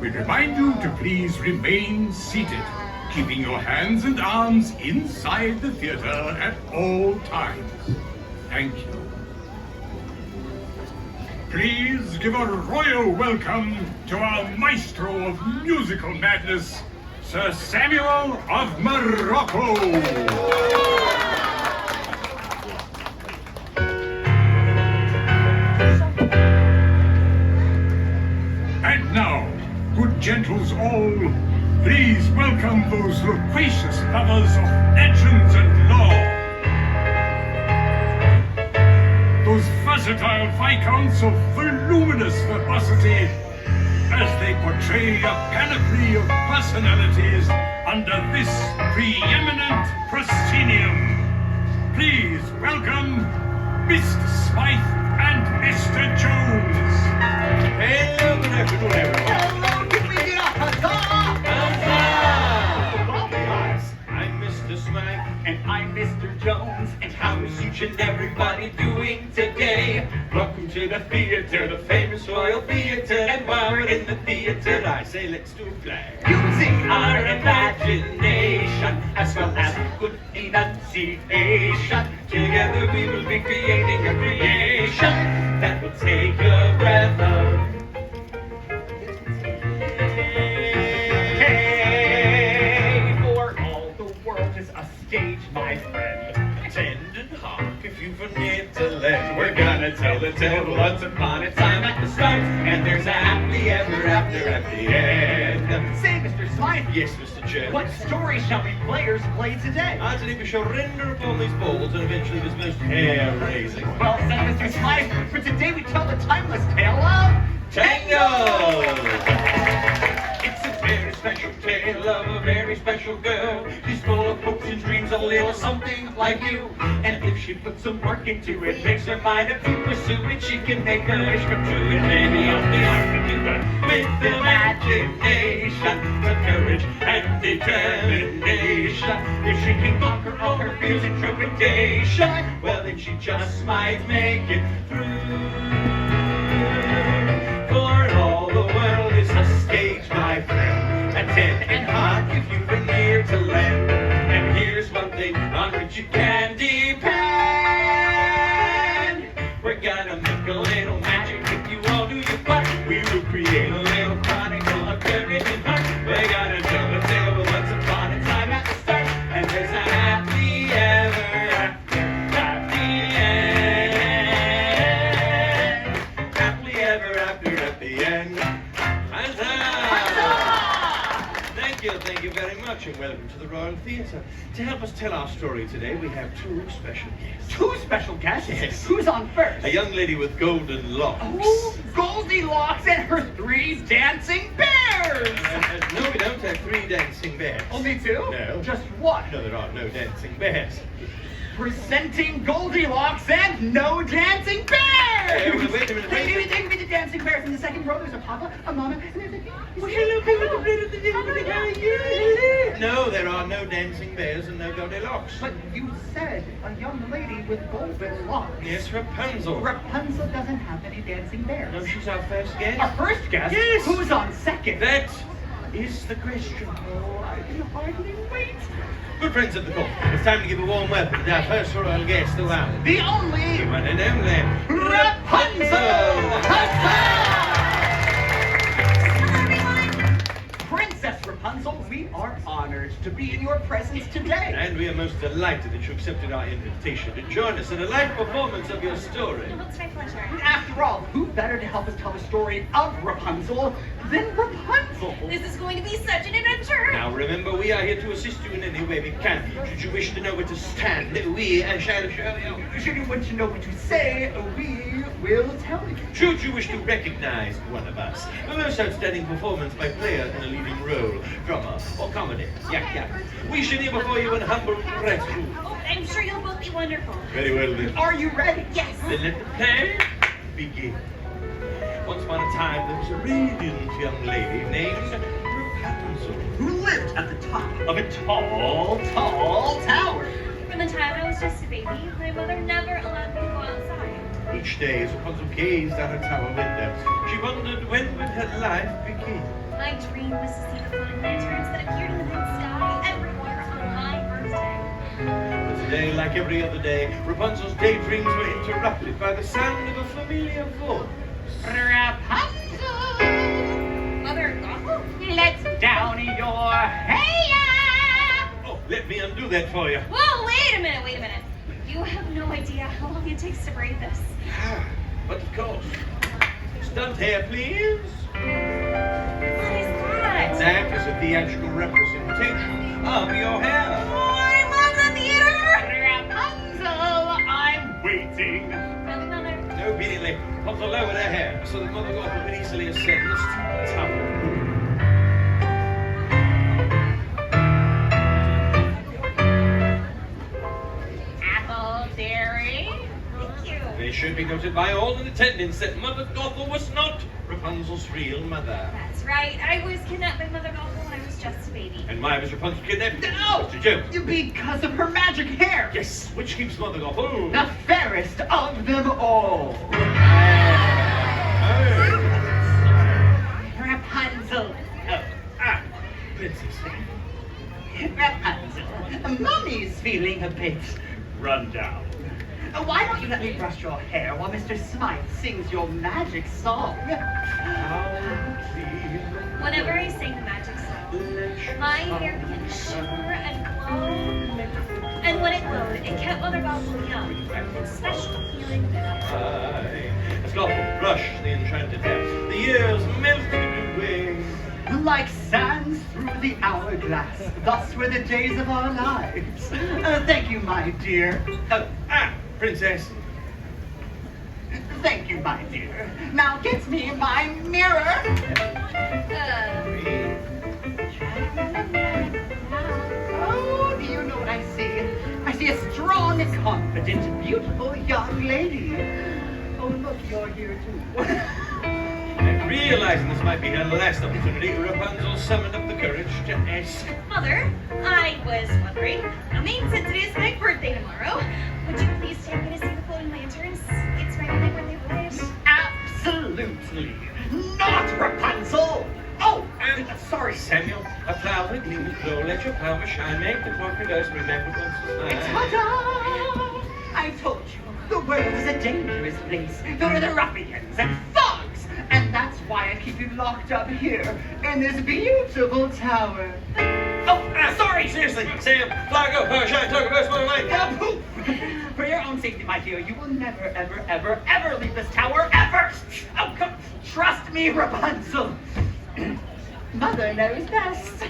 We remind you to please remain seated, keeping your hands and arms inside the theater at all times. Thank you. Please give a royal welcome to our maestro of musical madness, Sir Samuel of Morocco. And now, good gentles all, please welcome those loquacious lovers of legends and lore. Those versatile viscounts of voluminous verbosity, as they portray a panoply of personalities under this preeminent proscenium. Please welcome Mr. Smythe and Mr. Jones. Hello, good afternoon, everyone. Hello, can we get a huzzah? I'm Mr. Smythe. And I'm Mr. Jones. And how is each and everybody doing today? Welcome to the theater, the famous Royal Theatre. And while we're in the theater, I say let's do flag. Using Our imagination, as well as good enunciation. Together we will be creating a creation that will take your breath away. For all the world is a stage, my friend. Attend and hark if you've a need to lend. We're gonna tell the tale once upon a time at the start, and there's a happily ever after at the end. Say, Mr. Smythe, Yes, Mr. Jones. what story shall we players play today? Today we shall render upon these balls and eventually this most hair-raising. Well said, Mr. Smythe, for today we tell the timeless tale of Tangled! It's a very special tale of a very special girl. She's full of hopes and dreams, a little something like you. And if she puts some work into it, makes her mind up to pursue it, she can make her wish come true. And maybe on the art to do it with imagination, with courage and determination. If she can conquer all her fears and trepidation, well then she just might make it through. For all the world is a stage, my friend. Attend and hark if you've an ear to lend. And here's one thing on which you can depend. We're gonna make a little magic if you all do your part. We will create a little chronicle of courage and heart. We're gonna tell the tale of once upon a time at the start. And there's a happy ever after, happy end. Happily ever after at the end. Thank you very much, and welcome to the Royal Theatre. To help us tell our story today, we have two special guests. two special guests. Yes. Who's on first? A young lady with golden locks. Oh, Goldilocks and her 3 dancing bears! No, we don't have 3 dancing bears. Only 2? No. Just 1. No, there are no dancing bears. Presenting Goldilocks and no dancing bears! Wait a minute. Maybe they can be the dancing bears in the second row. There's a papa, a mama, and there's a... No, there are no dancing bears and no Goldilocks. But you said a young lady with golden locks. Yes, Rapunzel. Rapunzel doesn't have any dancing bears. No, she's our first guest. Our first guest? Yes. Who's on second? That is the question. Oh, I can hardly wait. Good friends of the court, it's time to give a warm welcome to our first royal guest around. The only The one and only Rapunzel! Princess Rapunzel, we are honored to be in your presence today. And we are most delighted that you accepted our invitation to join us in a live performance of your story. Well, it's my pleasure. After all, who better to help us tell the story of Rapunzel than Rapunzel? This is going to be such an adventure. Now remember, we are here to assist you in any way we can. Should you wish to know where to stand, we shall show you. Should you want to know what to say, we will tell you. Should you wish to recognize one of us, a most outstanding performance by player in a leading role, drama or comedy, we should kneel before you in humble gratitude. Oh, I'm sure you'll both be wonderful. Very well then. Are you ready? Yes. Then let the play begin. Once upon a time, there was a radiant young lady named Rapunzel. Who lived at the top of a tall, tall tower. From the time I was just a baby, my mother never allowed me to go outside. each day as Rapunzel gazed out her tower window. She wondered when would her life begin. My dream was to see the floating lanterns that appeared in the night sky everywhere on my birthday. But today, like every other day, Rapunzel's daydreams were interrupted by the sound of a familiar voice. Rapunzel, Mother Gothel? let's down your hair. Oh, let me undo that for you. Whoa, wait a minute. You have no idea how long it takes to braid this. But of course. Stunt hair, please. What is that? That is a theatrical representation of your hair. Oh, I love the theater! Rapunzel, I'm waiting. Really, Mother? No, obediently, Rapunzel lowered her hair so that Mother Gothel could easily ascend the steep tower. Thank you. It should be noted by all in attendance that Mother Gothel was not Rapunzel's real mother. That's right. I was kidnapped by Mother Gothel when I was just a baby. And why was Rapunzel kidnapped? No! Mr. Jones. Because of her magic hair. Yes, which keeps Mother Gothel. The fairest of them all. Rapunzel. Princess. Rapunzel. Mummy's feeling a bit run down. Why don't you let me brush your hair while Mr. Smythe sings your magic song? Whenever I sang the magic song, my hair began to shimmer and glow. And when it glowed, it kept Mother Gothel young and special feeling that As Gothel brushed the enchanted hair, the years melted away. Like sands through the hourglass, thus were the days of our lives. Thank you, my dear. Princess. Thank you, my dear. Now get me my mirror. Oh, do you know what I see? I see a strong, confident, beautiful young lady. Oh, look, you're here too. And realizing this might be her last opportunity, Rapunzel summoned up the courage to ask. Mother, I was wondering, since it is my birthday tomorrow, would you please take me to see the floating lanterns? It's right on my birthday parade. Absolutely not, Rapunzel. Oh, sorry. Samuel, a plow with gleaming glow, let your power shine, make the clock reverse, remember Rapunzel's line. Ta-da! I told you, the world is a dangerous place. There are the ruffians and thugs, and that's why I keep you locked up here in this beautiful tower. Oh, sorry! Seriously, Sam, fly, go, power, shine, talk, reverse, one light. Poof! For your own safety, my dear, you will never, ever leave this tower, ever! Oh, come, trust me, Rapunzel. Mother knows best.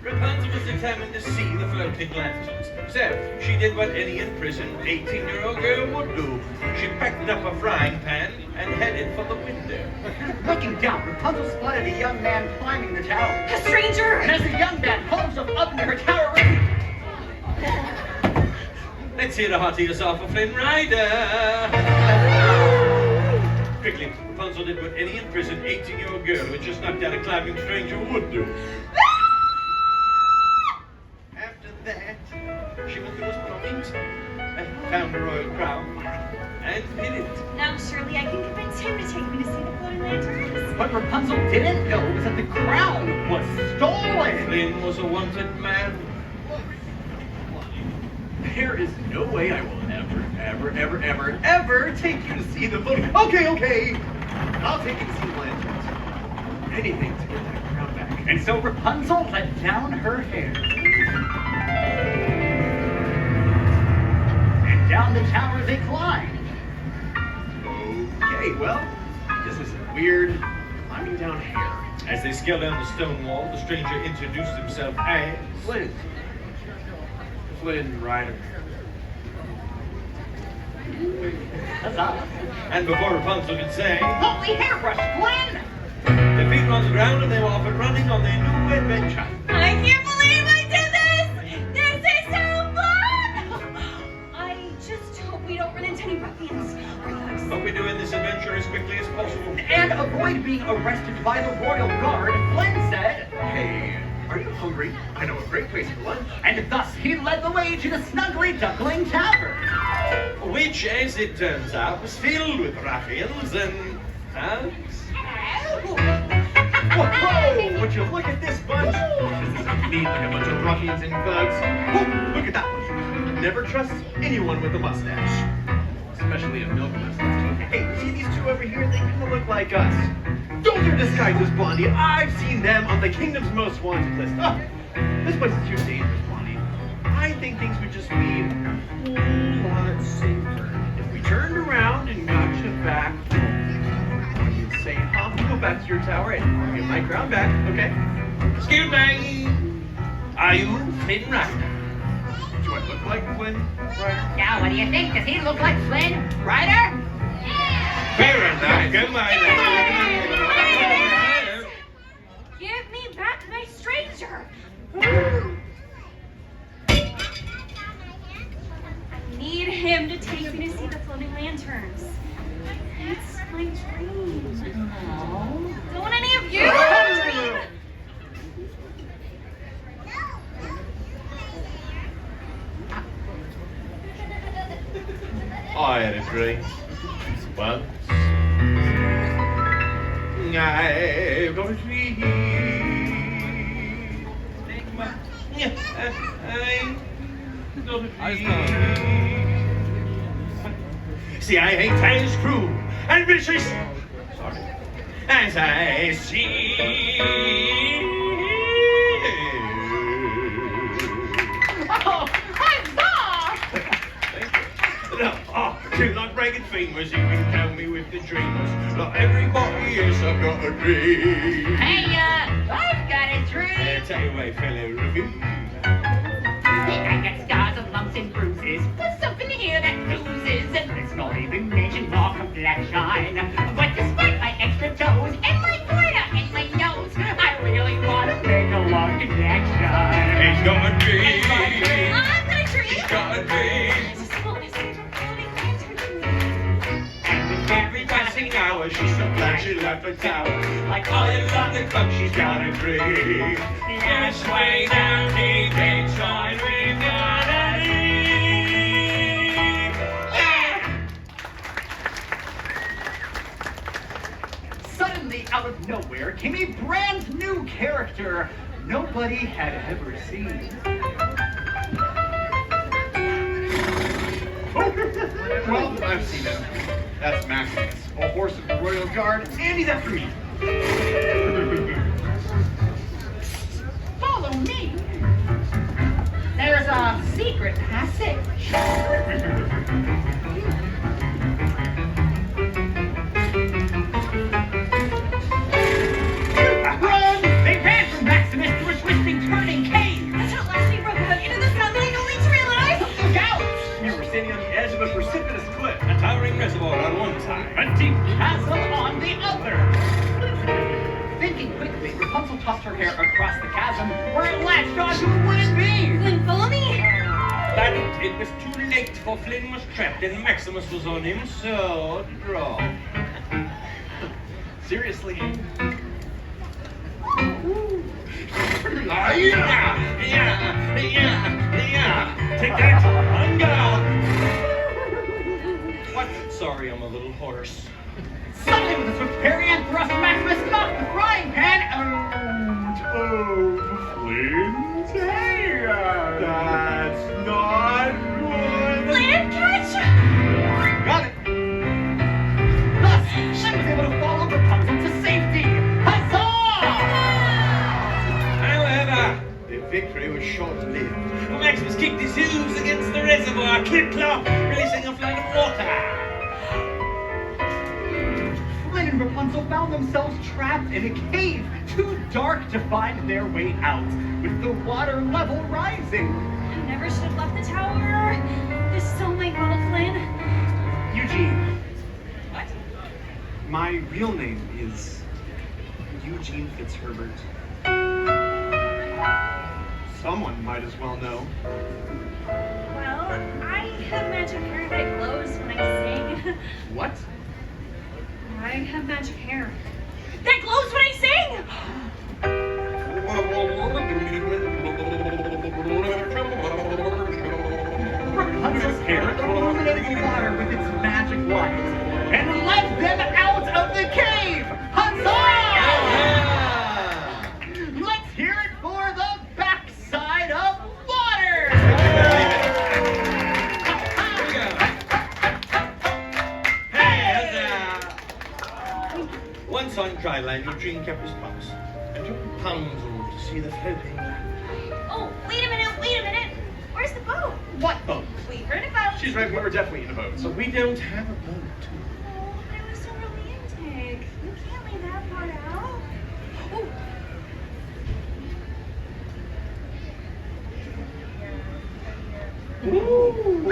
Rapunzel was determined to see the floating lanterns. So, she did what any imprisoned 18-year-old girl would do. She packed up a frying pan and headed for the window. Looking down, Rapunzel spotted a young man climbing the tower. A stranger! And as the young man pulled himself up into her tower, Let's hear a hearty assault for Flynn Ryder. Quickly, Rapunzel did what any imprisoned 18-year-old girl who had just knocked out a climbing stranger would do. After that, she went through his belongings and found a royal crown and hid it. Now surely I can convince him to take me to see the floating lanterns. what Rapunzel didn't know was that the crown was stolen. Flynn was a wanted man. There is no way I will ever take you to see the floating. Okay. I'll take you to see the lanterns. Anything to get that crown back. And so Rapunzel let down her hair. And down the tower they climbed. Okay, well, this is weird climbing down hair. As they scaled down the stone wall, the stranger introduced himself as Flynn Ryder. Huzzah. And before Rapunzel could say, Holy hairbrush, Flynn! their feet were on the ground and they were off and running on their new adventure. I can't believe I did this! This is so fun! I just hope we don't run into any ruffians or thugs. Hope we do end this adventure as quickly as possible. And avoid being arrested by the royal guard, Flynn said, Hey, are you hungry? I know a great place place for lunch. And thus he led the way to the Snuggly Duckling Tavern. Which, as it turns out, was filled with ruffians and thugs. Whoa! Would you look at this bunch? This isn't me like a bunch of ruffians and thugs. Oh, look at that one. Never trust anyone with a mustache. Especially a milk mustache. Hey, see these two over here? They kind of look like us. Those are disguised as Blondie. I've seen them on the Kingdom's Most Wanted list. Oh, this place is too dangerous, Blondie. I think things would just be a whole lot safer if we turned around and got you back home. You'd say, go back to your tower and get my crown back, okay? Excuse me. Are you Flynn Ryder? Do I look like Flynn Ryder? Now, what do you think? Does he look like Flynn Ryder? Fair enough. Come on. Give me back my stranger! I need him to take me to see the floating lanterns. It's my dream. Don't any of you have a dream? I had a dream once. I've got a dream. I've got a dream. See, I hate times cruel and vicious. Sorry. As I see. Oh, huzzah! No, two like ragged fingers, you can tell me with the dreamers. Like everybody else, I've got a dream. Hey, I've got a dream. Tell you what, fellow review. I got scars and lumps and bruises. There's something here that oozes, and let's not even mention more complexion. But despite my extra toes and my glitter and my nose, I really want to make a long connection. He's got a dream. I've got a dream! He's got a dream. I just want to see the floating lantern. And with every passing hour, she's so glad she left the tower. Like all your London clubs, she's got a dream. Yes, way down deep inside, we've got a dream. Yeah! Suddenly, out of nowhere, came a brand new character nobody had ever seen. Well, I've seen him. That's Maximus, a horse of the Royal Guard, and he's after me. Follow me. There's a secret passage. Run! They ran from Maximus to a twisting, turning cave. That's how last we broke out into the sunlight only to realize. Look out! We were standing on the edge of a precipitous cliff. A towering reservoir on one side. A deep chasm on the other. Thinking quickly, Rapunzel tossed her hair across the chasm, where it latched onto a wooden beam. Then follow me. But it was too late, for Flynn was trapped and Maximus was on him, so draw. Seriously? Yeah. Take that, on go. What? Sorry, I'm a little hoarse. Suddenly, with a swift parry and thrust, Maximus knocked the frying pan out of Flynn's hair. That's not good. Flynn, catch! Got it. Thus, Flynn was able to follow Rapunzel to safety. Huzzah! However, The victory was short-lived. Maximus kicked his hooves against the reservoir, clip-clop, releasing a flood of water. Flynn and Rapunzel found themselves trapped in a cave, too dark to find their way out, with the water level rising. I never should have left the tower. This is all my fault, Flynn. Eugene. What? My real name is Eugene Fitzherbert. Someone might as well know. Well, I have magic hair that glows when I sing. What? I have magic hair that glows when I sing! illuminate the water with its magic light and let them out of the cave! Huzzah! Let's hear it for the backside of water! Once on dry land, Eugene kept his promise and took Rapunzel to see the floating land. Oh, wait a minute. Where's the boat? What boat? We're in a boat. She's right, we're definitely in a boat. But we don't have a boat. Oh, but it was so romantic. You can't leave that part out. Oh. Ooh,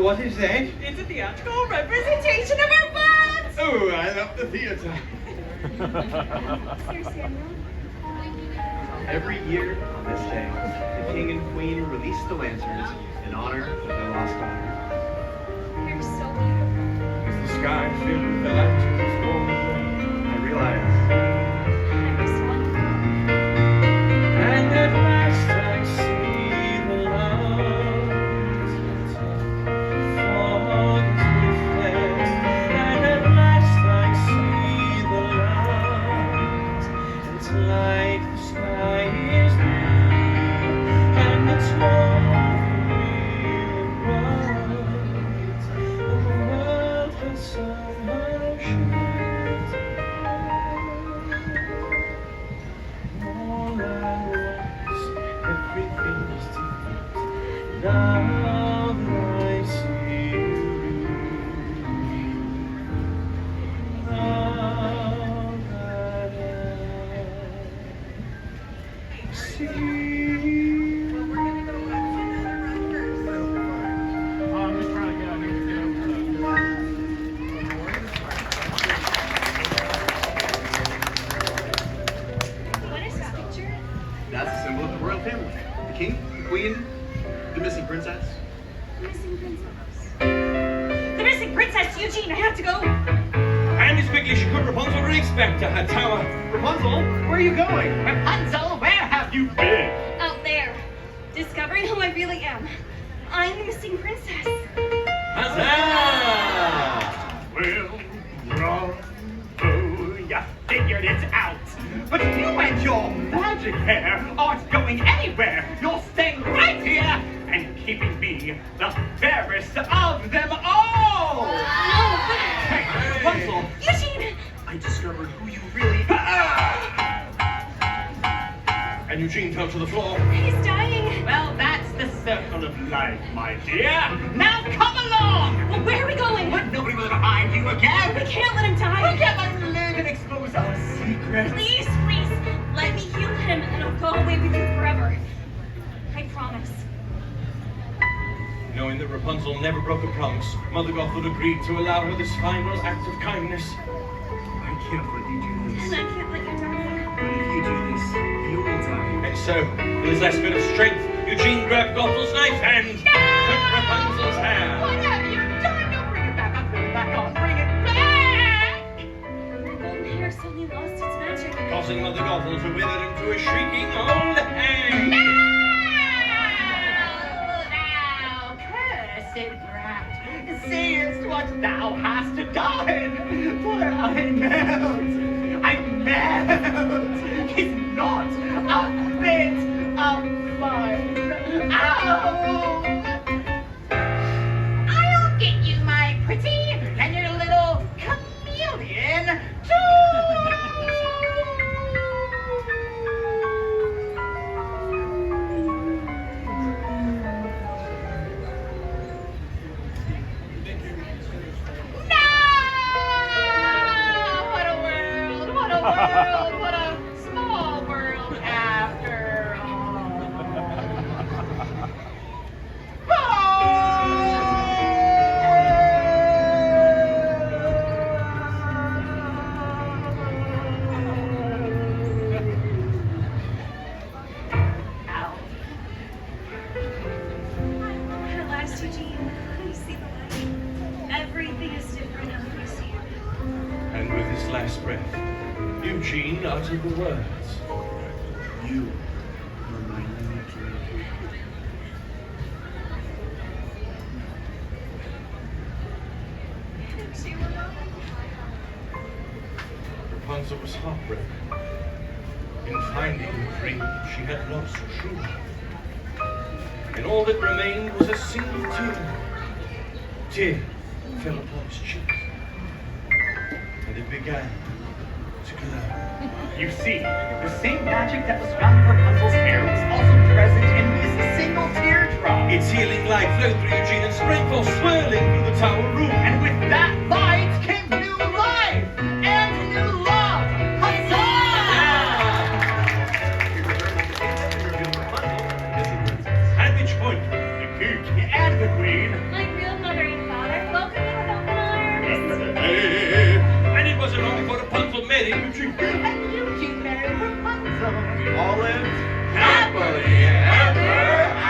what is that? It's a theatrical representation of our boat! Oh, I love the theater. Sir Samuel. Every year on this day, the king and queen release the lanterns in honor of their lost daughter. You're so beautiful. Is the sky filled with the lanterns golden? I realize I'm just wondering. And at last I see the light. Fog to flare. And at last I see the light. It's like the sky is blue, and it's lonely and bright. And the world has somehow changed. All at once, everything's different. Now that I see you. Now that I see you. What is this picture? that's a symbol of the royal family. The king, the queen, the missing princess. Missing princess. The missing princess, Eugene, I have to go. And as quickly as she could, Rapunzel re-expect to her tower. Rapunzel, where are you going? Rapunzel, where have you been? Out there, discovering who I really am. I'm the missing princess. Huzzah! Well, wrong. Oh, you figured it out. But you and your magic hair aren't going anywhere. You're staying right here and keeping me the fairest of them all. Hey, Rapunzel, Eugene! I discovered who you really And Eugene fell to the floor. He's dying. well, that's the circle of life, my dear. Now come along. Well, where are we going? But nobody will ever find you again. We can't let him We die. can't let him live and expose our secrets. Please, let me heal him and I'll go away with you forever. I promise. Knowing that Rapunzel never broke a promise, Mother Gothel agreed to allow her this final act of kindness. I can't let you do And this. I can't let you die. If you do this, you will die. And so, with his last bit of strength, Eugene grabbed Gothel's knife and took Rapunzel's hair. What have you done? No, bring it back on, bring it back on, bring it back! The golden hair suddenly lost its magic. Causing Mother Gothel to wither into a shrieking old hag. Thou cursed brat, seest what thou hast done, for I melt, is not a bit of fun. Ow! I'll get you, my pretty, and your little chameleon, world, what a small world after all. At last, Eugene, I see the light. Everything is different now that I see it. And with his last breath, Eugene uttered the words. You are my new dream. Rapunzel was heartbroken. In finding the ring she had lost so truly. And all that remained was a single tear. Tear fell upon his cheek. And it began to glow. You see, the same magic that was found in Rapunzel's hair was also present in this single teardrop. Its healing light flowed through Eugene and sprinkled, swirling through the tower room. And with that light came new life and new love. Huzzah! At which point, the king And the queen. My real mother and father welcome you with open arms. and it wasn't long before Rapunzel married Eugene. And you two married Rapunzel. We all lived Happily ever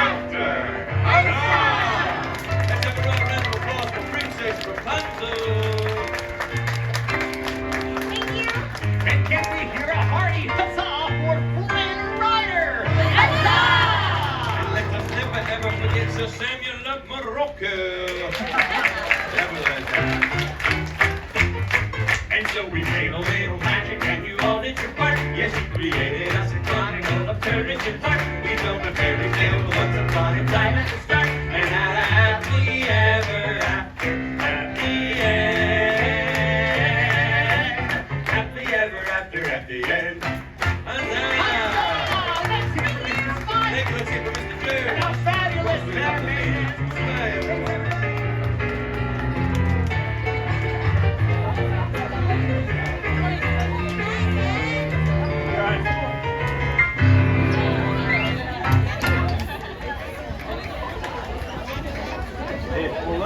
after. Let's have a round of applause for Princess Rapunzel. Thank you. And can we hear a hearty huzzah for Flynn Ryder? And let us never ever forget Sir Samuel of Morocco. Never let that. And so we made a little magic and you all did your part. Yes, you created us a chronicle of courage and heart. We told a fairy tale once upon a time at the start. And had a happily ever after. Happy end. Happily ever after at the end. Huzzah! Let's hear it for Mr. Spike. Let's hear it for Mr. Joe. How fabulous that man. Well,